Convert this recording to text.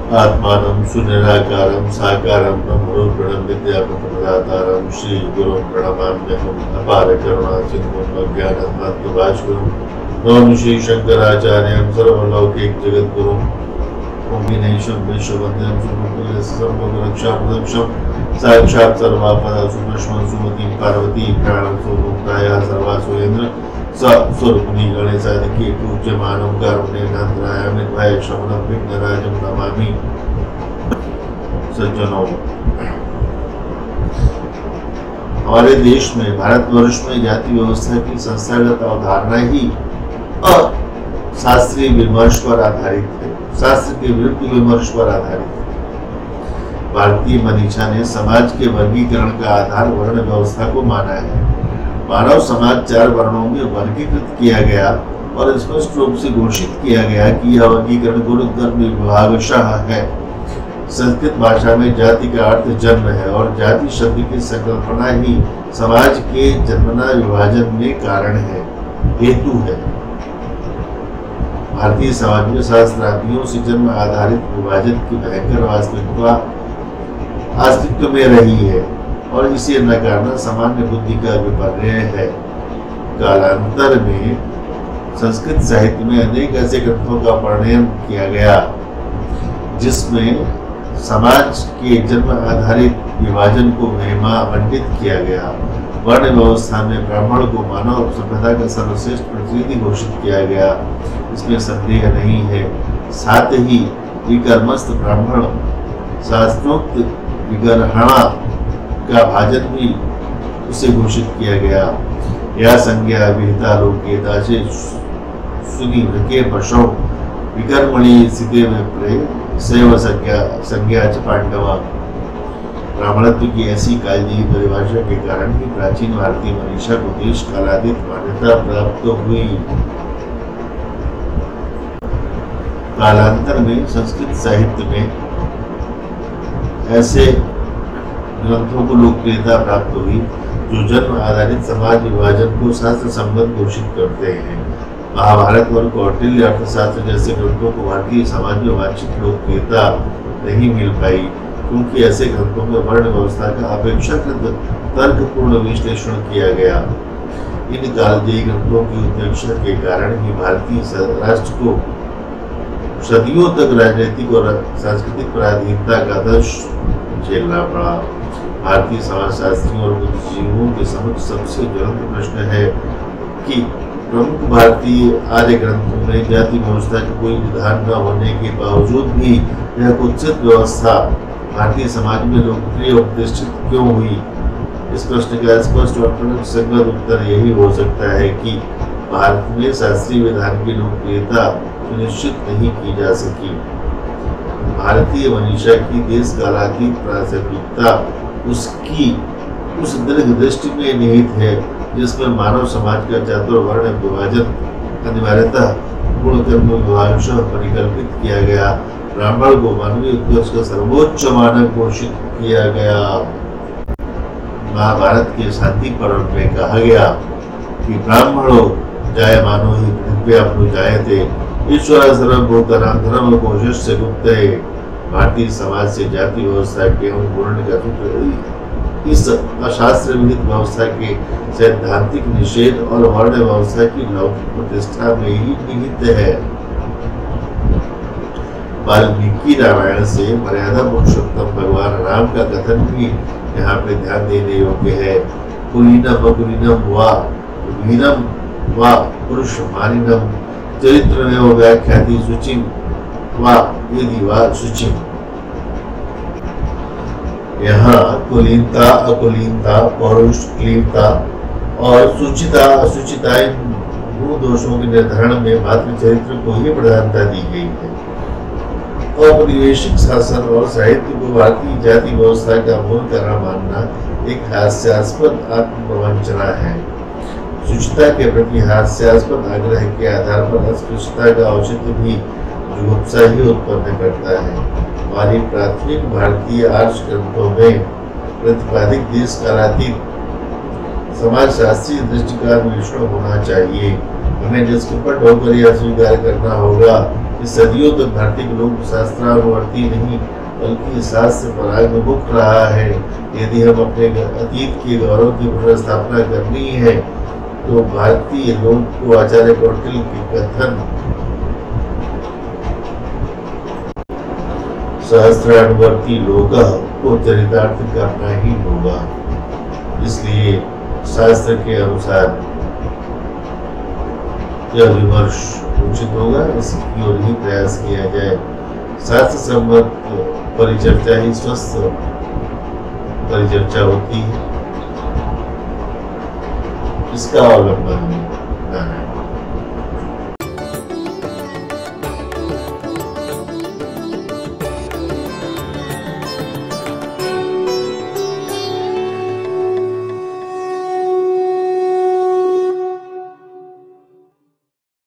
आत्मानं सुनिराकारं साकारं ब्रह्मरूपिणं विद्यापतिप्रदातारं श्री गुरुं प्रणमाम्यहम्। अपार करुणा सिंधुं ज्ञानानन्दभास्वरं नौमि श्री शंकराचार्यं सर्वलौकिक जगद्गुरुं ओंगिनेशं विश्ववन्द्यं सुरक्षाप्रदक्षं साक्षात् सर्वापदा सुमश्मं सुमतिं पार्वती प्राणं सुमुक्ताया सर्वासुरेन्द्र स्वरूपिणी गणेशादि पूज्यमानं कारुण्येनांतराय निर्भय शमनं विघ्नराजं नमामि। सज्जनों, हमारे देश में, भारतवर्ष में जाति व्यवस्था की संस्थागत अवधारणा ही शास्त्रीय विमर्श पर आधारित है, शास्त्र के विरुद्ध विमर्श पर आधारित है। भारतीय मनीषा ने समाज के वर्गीकरण का आधार वर्ण व्यवस्था को माना है। मानव समाज 4 वर्णों में वर्गीकृत किया गया और स्पष्ट रूप से घोषित किया गया कि यह वर्गीकरण गुरुधर्म विभागशः है। संस्कृत भाषा में जाति का अर्थ जन्म है और जाति शब्द की संकल्पना ही समाज के जन्मना विभाजन में कारण है, हेतु है। भारतीय समाज में शास्त्रार्थियों से जन्म आधारित विभाजन की भयंकर अस्तित्व में रही है और इसे नकारना सामान्य बुद्धि का विपर्य है। कालांतर में संस्कृत साहित्य में अनेक ऐसे ग्रंथों का प्रणयन किया गया जिसमें समाज के जन्म आधारित विभाजन को महिमा मंडित किया गया। वर्ण व्यवस्था में ब्राह्मण को मानव सभ्यता का सर्वश्रेष्ठ प्रतिनिधि घोषित किया गया, इसमें संदेह नहीं है। साथ ही विकर्मस्थ ब्राह्मण शास्त्रोक्त विगर्हणा का भाजन भी उसे घोषित किया गया। यह संज्ञा विहिता लोकेता से सुनिवृके पशो विकर्मणि स्थिते विप्रे सैव संज्ञा च पांडवा। ब्राह्मणत्व की ऐसी कालजयी परिभाषा के कारण ही प्राचीन भारतीय मनीषा को देश कालातीत मान्यता प्राप्त हुई। कालांतर में संस्कृत साहित्य में ऐसे ग्रंथों को लोकप्रियता प्राप्त हुई जो जन्म आधारित समाज विभाजन को शास्त्र संबद्ध घोषित करते हैं। महाभारत और कौटिल्य अर्थशास्त्र जैसे ग्रंथों को भारतीय समाज में वांछित लोकप्रियता नहीं मिल पाई, क्योंकि ऐसे ग्रंथों में वर्ण व्यवस्था का अपेक्षाकृत तर्कपूर्ण विश्लेषण किया गया। इन कालजयी ग्रंथों की उपेक्षा के कारण ही भारतीय राष्ट्र को सदियों तक राजनीतिक और सांस्कृतिक पराधीनता का दर्श झेलना पड़ा। भारतीय समाजशास्त्रियों और बुद्धिजीवियों के समक्ष सबसे ज्वलंत प्रश्न है कि प्रमुख भारतीय आर्य ग्रंथों में जाति व्यवस्था का कोई विधान न होने के बावजूद भी यह कुत्सित व्यवस्था भारतीय समाज में लोकप्रिय और प्रतिष्ठित क्यों हुई। इस प्रश्न का स्पष्ट और तर्कसंगत उत्तर यही हो सकता है कि भारत में शास्त्रीय विधान की लोकप्रियता सुनिश्चित नहीं की जा सकी। भारतीय मनीषा की देश कालातीत प्रासंगिकता उसकी उस दीर्घ दृष्टि में निहित है जिसमें मानव समाज का चातुर्वर्ण विभाजन अनिवार्यतः गुण कर्म विभागशः परिकल्पित किया गया। ब्राह्मण को मानवीय उत्कर्ष का सर्वोच्च मानक घोषित किया गया। महाभारत के शांति पर्व में कहा गया कि ब्राह्मणों जायमानो हि पृथ्व्यां जायते ईश्वर सर्वभूतानां धर्म कोशस्य गुप्ते। भारतीय समाज से जाति व्यवस्था के पूर्ण का सूत्र इस अशास्त्र विहित व्यवस्था के सैद्धांतिक निषेध और वर्ण व्यवस्था की लौकिक प्रतिष्ठा में ही निहित है। वाल्मीकि रामायण से मर्यादा पुरुषोत्तम भगवान राम का कथन भी यहाँ पे ध्यान देने योग्य है। कुलीनम अकुलीनम वा वीरम वा पुरुष मानिनम चरित्र में व्याख्याति शुचिम वा यदि वा शुचिम। यहाँ कुलीनता अकुलीनता पौरुष क्लीनता और सुचिता असुचिता इन गुण दोषों के निर्धारण में मात्र चरित्र को ही प्रधानता दी गई है। औपनिवेशिक शासन और साहित्य को भारतीय जाति व्यवस्था का मूल कारण मानना एक हास्यास्पद आत्मवंचना है। शुचिता के प्रति हास्यास्पद आग्रह के आधार पर अस्पृश्यता का औचित्य भी जुगुप्सा ही उत्पन्न करता है। हमारी प्राथमिक भारतीय आर्ष ग्रंथों में प्रतिपादित देश कालातीत समाजशास्त्रीय दृष्टि का अन्वेषण होना चाहिए। हमें निष्कपट होकर यह स्वीकार करना होगा कि सदियों तक भारतीय लोक शास्त्रानुवर्ती नहीं बल्कि शास्त्र परांगमुख रहा है। यदि हम अपने अतीत के गौरव की पुनर्स्थापना करनी है तो भारतीय लोक को आचार्य कौटिल्य के कथन सहस्त्रानुवर्ती लोग को चरितार्थ करना ही होगा। इसलिए शास्त्र के अनुसार यह विमर्श उचित होगा, इसकी ओर ही प्रयास किया जाए। शास्त्र सम्मत परिचर्चा ही स्वस्थ परिचर्चा होती है। इसका अवलंबन